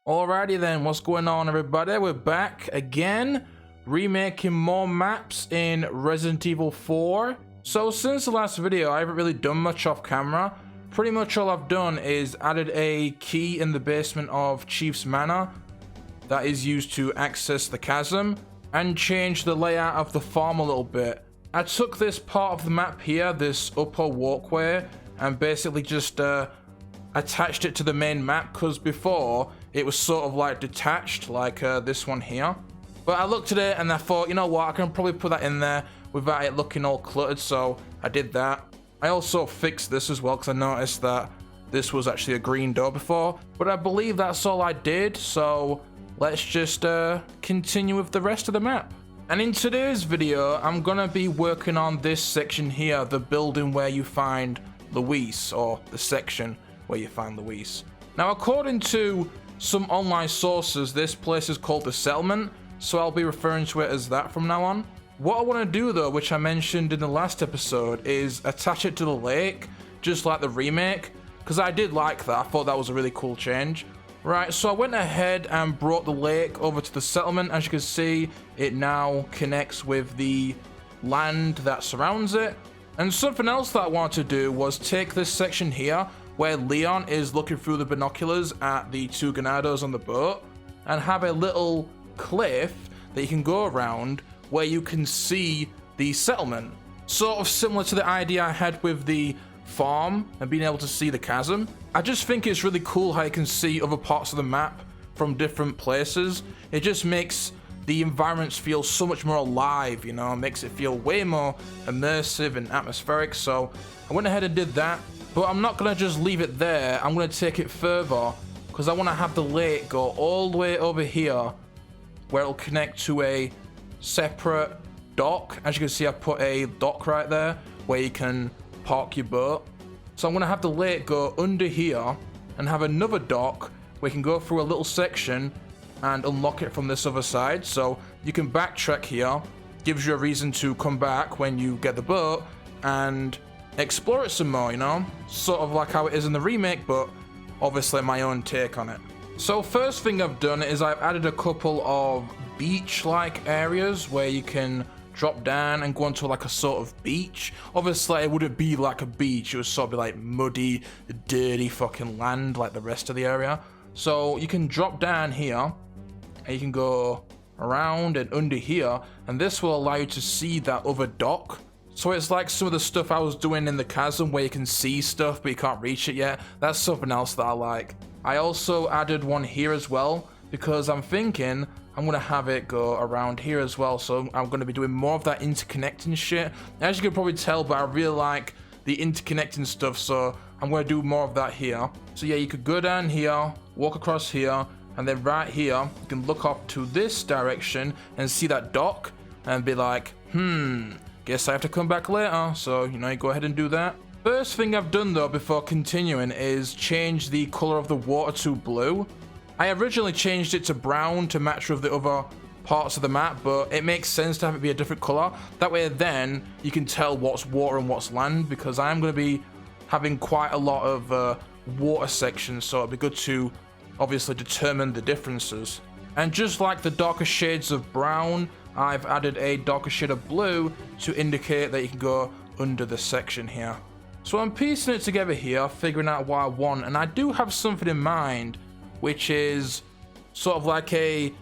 Alrighty then, what's going on everybody? We're back again, remaking more maps in Resident Evil 4. So since the last video, I haven't really done much off camera. Pretty much all I've done is added a key in the basement of Chief's Manor that is used to access the chasm, and changed the layout of the farm a little bit. I took this part of the map here, this upper walkway, and basically just attached it to the main map, because before it was sort of like detached, like this one here. But I looked at it and I thought, you know what, I can probably put that in there without it looking all cluttered, so I did that. I also fixed this as well because I noticed that this was actually a green door before, but I believe that's all I did, so let's just continue with the rest of the map. And in today's video, I'm gonna be working on this section here, the building where you find Luis, or the section where you find Luis. Now, according to some online sources, this place is called the Settlement, so I'll be referring to it as that from now on. What I want to do though, which I mentioned in the last episode, is attach it to the lake, just like the remake, because I did like that. I thought that was a really cool change. Right, so I went ahead and brought the lake over to the settlement. As you can see, it now connects with the land that surrounds it. And something else that I wanted to do was take this section here, where Leon is looking through the binoculars at the two Ganados on the boat, and have a little cliff that you can go around where you can see the settlement. Sort of similar to the idea I had with the farm and being able to see the chasm. I just think it's really cool how you can see other parts of the map from different places. It just makes the environments feel so much more alive, you know, it makes it feel way more immersive and atmospheric. So I went ahead and did that, but I'm not gonna just leave it there. I'm gonna take it further because I want to have the lake go all the way over here where it'll connect to a separate dock. As you can see, I put a dock right there where you can park your boat. So I'm going to have the lake go under here and have another dock where you can go through a little section and unlock it from this other side. So you can backtrack here, gives you a reason to come back when you get the boat and explore it some more, you know, sort of like how it is in the remake, but obviously my own take on it. So first thing I've done is I've added a couple of beach-like areas where you can drop down and go onto like a sort of beach. Obviously it wouldn't be like a beach, it would sort of be like muddy, dirty fucking land like the rest of the area. So you can drop down here and you can go around and under here, and this will allow you to see that other dock. So it's like some of the stuff I was doing in the chasm where you can see stuff but you can't reach it yet. That's something else that I like. I also added one here as well because I'm thinking I'm going to have it go around here as well. So I'm going to be doing more of that interconnecting shit. As you can probably tell, but I really like the interconnecting stuff, so I'm going to do more of that here. So yeah, you could go down here, walk across here, and then right here, you can look up to this direction and see that dock and be like, guess I have to come back later. So, you know, you go ahead and do that. First thing I've done though before continuing is change the color of the water to blue. I originally changed it to brown to match with the other parts of the map, but it makes sense to have it be a different color. That way then you can tell what's water and what's land, because I am going to be having quite a lot of water sections, so it'd be good to obviously determine the differences. And just like the darker shades of brown, I've added a darker shade of blue to indicate that you can go under the section here. So I'm piecing it together here, figuring out what I want, and I do have something in mind, which is sort of like a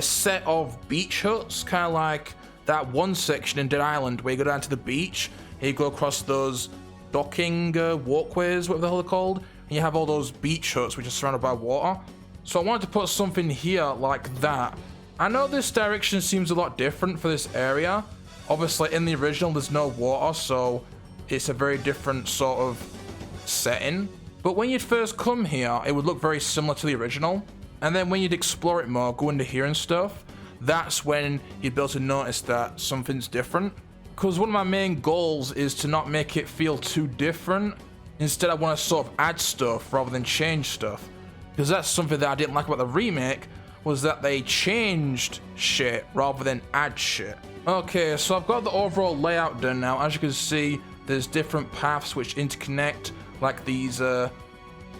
set of beach huts, kind of like that one section in Dead Island where you go down to the beach, and you go across those docking walkways, whatever the hell they're called, and you have all those beach huts which are surrounded by water. So I wanted to put something here like that. I know this direction seems a lot different for this area. Obviously in the original there's no water, so it's a very different sort of setting. But when you'd first come here, it would look very similar to the original. And then when you'd explore it more, go into here and stuff, that's when you'd be able to notice that something's different. Because one of my main goals is to not make it feel too different. Instead, I want to sort of add stuff rather than change stuff. Because that's something that I didn't like about the remake, was that they changed shit rather than add shit. Okay, so I've got the overall layout done now. As you can see, there's different paths which interconnect, like these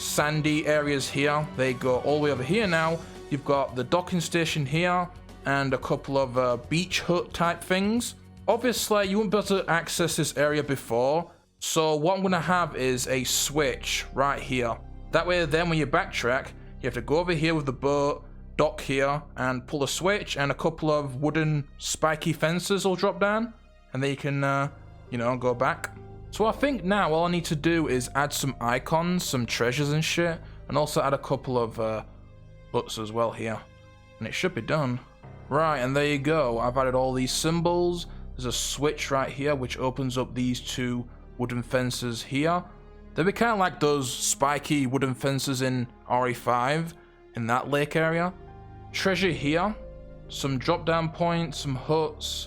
sandy areas here. They go all the way over here now. You've got the docking station here and a couple of beach hut type things. Obviously, you won't be able to access this area before. So what I'm going to have is a switch right here. That way then when you backtrack, you have to go over here with the boat, dock here, and pull a switch, and a couple of wooden spiky fences will drop down. And then you can, you know, go back. So I think now all I need to do is add some icons, some treasures and shit, and also add a couple of huts as well here. And it should be done. Right, and there you go. I've added all these symbols. There's a switch right here which opens up these two wooden fences here. They'll be kind of like those spiky wooden fences in RE5 in that lake area. Treasure here. Some drop down points, some huts.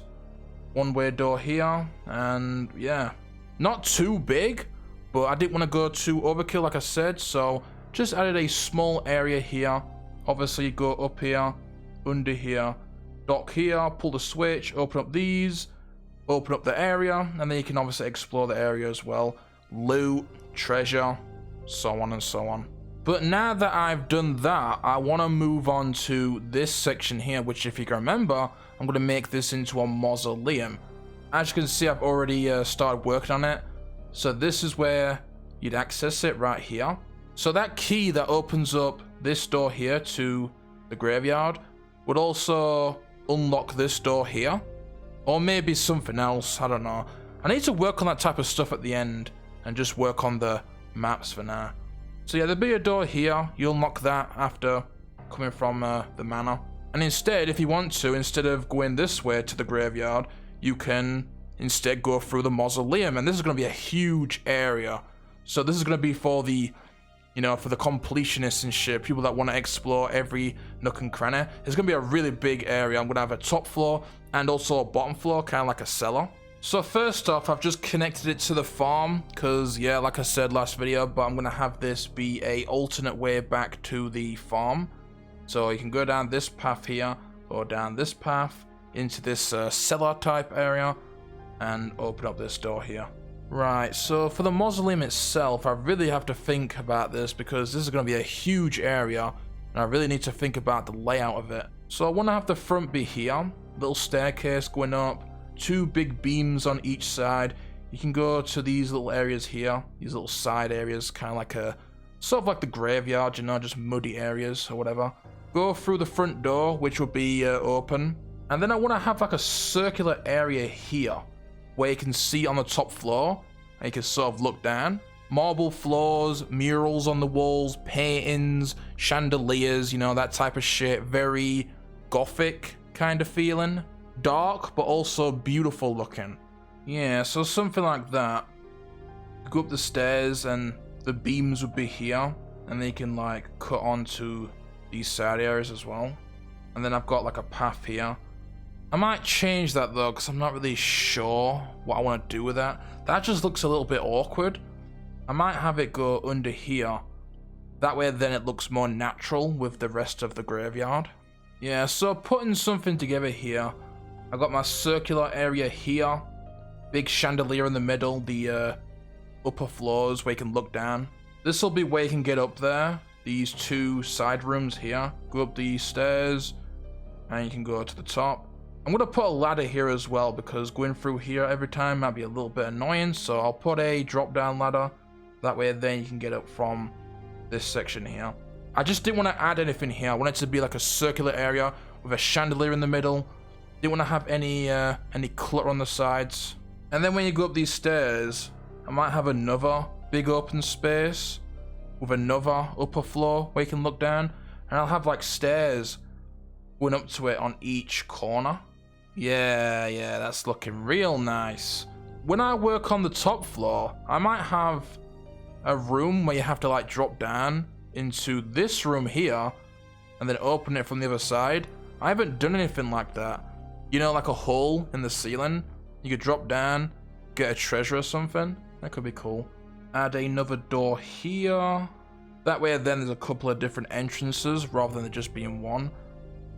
One-way door here, and yeah. Not too big, but I didn't want to go too overkill like I said, so just added a small area here. Obviously go up here, under here, dock here, pull the switch, open up these, open up the area, and then you can obviously explore the area as well. Loot, treasure, so on and so on. But now that I've done that, I want to move on to this section here, which if you can remember, I'm going to make this into a mausoleum. As you can see, I've already started working on it. So this is where you'd access it right here. So that key that opens up this door here to the graveyard would also unlock this door here. Or maybe something else, I don't know. I need to work on that type of stuff at the end and just work on the maps for now. So yeah, there'll be a door here. You'll unlock that after coming from the manor. And instead, if you want to, instead of going this way to the graveyard, you can instead go through the mausoleum, and this is going to be a huge area. So this is going to be for the, you know, for the completionists and shit, people that want to explore every nook and cranny. It's going to be a really big area. I'm going to have a top floor and also a bottom floor, kind of like a cellar. So first off, I've just connected it to the farm, because yeah, like I said last video, but I'm going to have this be a alternate way back to the farm. So you can go down this path here, or down this path, into this cellar type area, and open up this door here. Right, so for the mausoleum itself, I really have to think about this because this is going to be a huge area, and I really need to think about the layout of it. So I want to have the front be here, little staircase going up, two big beams on each side. You can go to these little areas here, these little side areas, kind of like a, sort of like the graveyard, you know, just muddy areas or whatever. Go through the front door, which will be open. And then I want to have like a circular area here where you can see on the top floor and you can sort of look down. Marble floors, murals on the walls, paintings, chandeliers, you know, that type of shit. Very gothic kind of feeling. Dark, but also beautiful looking. Yeah, so something like that. Go up the stairs and the beams would be here. And then you can like cut onto these side areas as well. And then I've got like a path here. I might change that though, because I'm not really sure what I want to do with that. That just looks a little bit awkward. I might have it go under here. That way then it looks more natural with the rest of the graveyard. Yeah, so putting something together here. I got my circular area here. Big chandelier in the middle, the upper floors where you can look down. This will be where you can get up there. These two side rooms here. Go up these stairs and you can go to the top. I'm going to put a ladder here as well because going through here every time might be a little bit annoying. So I'll put a drop down ladder. That way then you can get up from this section here. I just didn't want to add anything here. I want it to be like a circular area with a chandelier in the middle. Didn't want to have any clutter on the sides. And then when you go up these stairs, I might have another big open space with another upper floor where you can look down. And I'll have like stairs going up to it on each corner. Yeah, that's looking real nice. When I work on the top floor, I might have a room where you have to like drop down into this room here and then open it from the other side. I haven't done anything like that. You know, like a hole in the ceiling. You could drop down, get a treasure or something. That could be cool. Add another door here. That way then there's a couple of different entrances rather than just being one.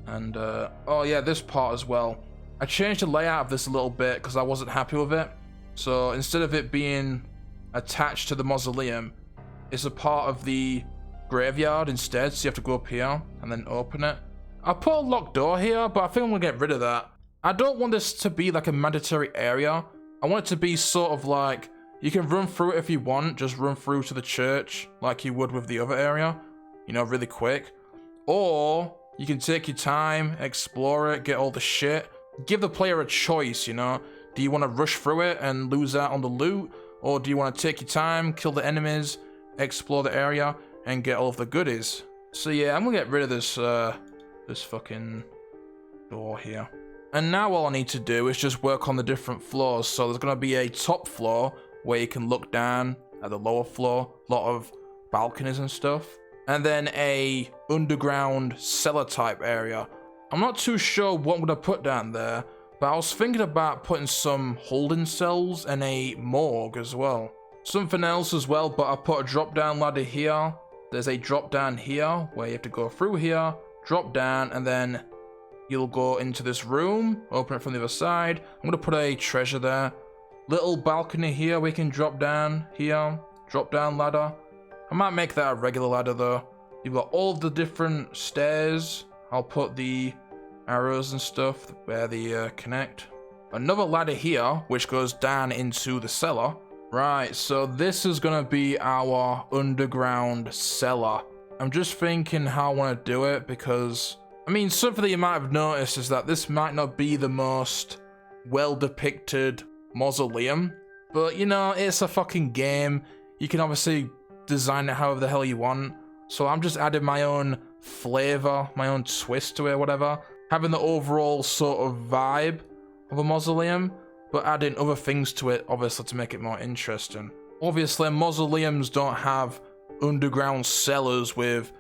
And oh yeah, this part as well. I changed the layout of this a little bit because I wasn't happy with it. So instead of it being attached to the mausoleum, is a part of the graveyard instead, so you have to go up here and then open it. I put a locked door here, but I think I'm gonna get rid of that. I don't want this to be like a mandatory area. I want it to be sort of like, you can run through it if you want, just run through to the church like you would with the other area, you know, really quick. Or you can take your time, explore it, get all the shit. Give the player a choice, you know. Do you want to rush through it and lose out on the loot? Or do you want to take your time, kill the enemies, explore the area, and get all of the goodies? So yeah, I'm gonna get rid of this, this fucking door here. And now all I need to do is just work on the different floors. So there's gonna be a top floor where you can look down at the lower floor, a lot of balconies and stuff. And then a underground cellar type area. I'm not too sure what I'm gonna put down there, but I was thinking about putting some holding cells and a morgue as well. Something else as well, but I put a drop down ladder here. There's a drop down here where you have to go through here, drop down, and then you'll go into this room, open it from the other side. I'm gonna put a treasure there. Little balcony here we can drop down here, drop down ladder. I might make that a regular ladder though. You've got all of the different stairs. I'll put the arrows and stuff where they connect. Another ladder here, which goes down into the cellar. Right, so this is gonna be our underground cellar. I'm just thinking how I want to do it because, I mean, something that you might have noticed is that this might not be the most well depicted mausoleum, but you know, it's a fucking game. You can obviously design it however the hell you want. So I'm just adding my own flavor, my own twist to it, whatever. Having the overall sort of vibe of a mausoleum, but adding other things to it, obviously, to make it more interesting. Obviously, mausoleums don't have underground cellars with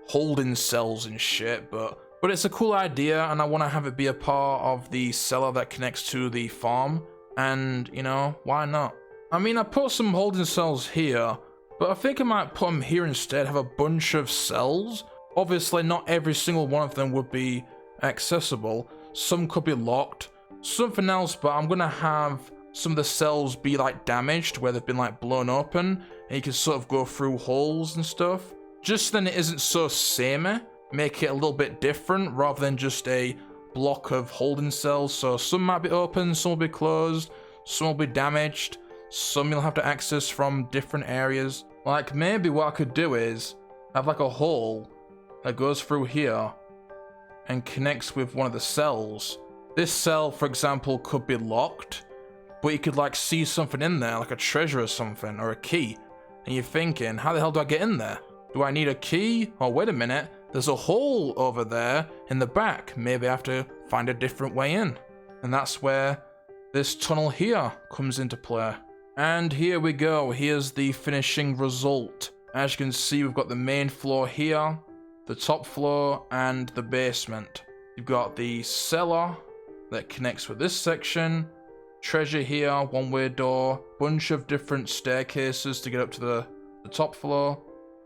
holding cells and shit, but it's a cool idea, and I want to have it be a part of the cellar that connects to the farm, and, you know, why not? I mean, I put some holding cells here, but I think I might put them here instead, have a bunch of cells. Obviously, not every single one of them would be accessible. Some could be locked. Something else, but I'm gonna have some of the cells be like damaged, where they've been like blown open, and you can sort of go through holes and stuff. Just then it isn't so samey. Make it a little bit different, rather than just a block of holding cells. So some might be open, some will be closed, some will be damaged. Some you'll have to access from different areas. Like, maybe what I could do is have like a hole that goes through here and connects with one of the cells. This cell, for example, could be locked, but you could like see something in there, like a treasure or something, or a key. And you're thinking, how the hell do I get in there? Do I need a key? Oh, wait a minute, there's a hole over there in the back. Maybe I have to find a different way in. And that's where this tunnel here comes into play. And here we go, here's the finishing result. As you can see, we've got the main floor here, the top floor, and the basement. You've got the cellar that connects with this section, treasure here, one-way door, bunch of different staircases to get up to the top floor,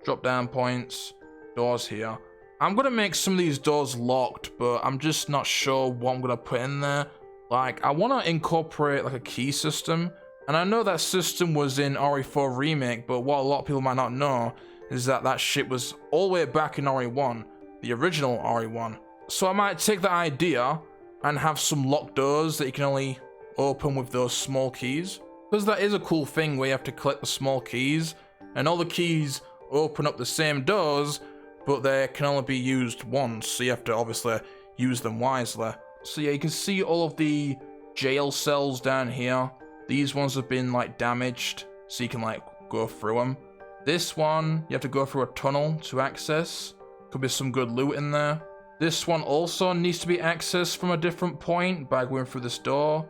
drop-down points, doors here. I'm gonna make some of these doors locked, but I'm just not sure what I'm gonna put in there. Like, I wanna incorporate like a key system. And I know that system was in RE4 Remake, but what a lot of people might not know is that that shit was all the way back in RE1, the original RE1. So I might take that idea and have some locked doors that you can only open with those small keys. Because that is a cool thing where you have to collect the small keys, and all the keys open up the same doors, but they can only be used once, so you have to obviously use them wisely. So yeah, you can see all of the jail cells down here. These ones have been like damaged, so you can like go through them. This one, you have to go through a tunnel to access. Could be some good loot in there. This one also needs to be accessed from a different point by going through this door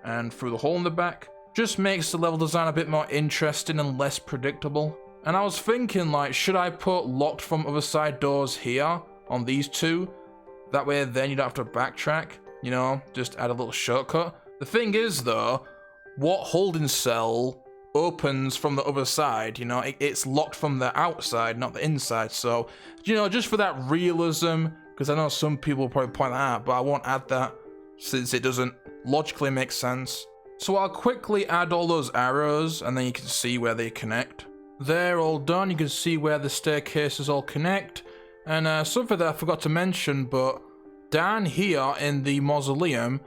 and through the hole in the back. Just makes the level design a bit more interesting and less predictable. And I was thinking, like, should I put locked from other side doors here on these two? That way then you don't have to backtrack, you know, just add a little shortcut. The thing is though, what holding cell opens from the other side? You know, it's locked from the outside, not the inside. So, you know, just for that realism, because I know some people will probably point that out, but I won't add that since it doesn't logically make sense. So I'll quickly add all those arrows and then you can see where they connect. There, all done. You can see where the staircases all connect. And something that I forgot to mention, but down here in the mausoleum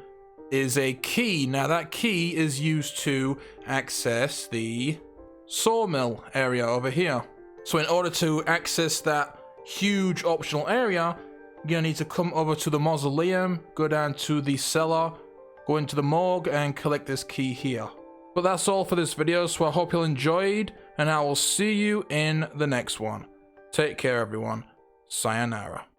is a key. Now that key is used to access the sawmill area over here. So in order to access that huge optional area, you're gonna need to come over to the mausoleum, go down to the cellar, go into the morgue and collect this key here. But that's all for this video, so I hope you enjoyed, and I will see you in the next one. Take care, everyone. Sayonara.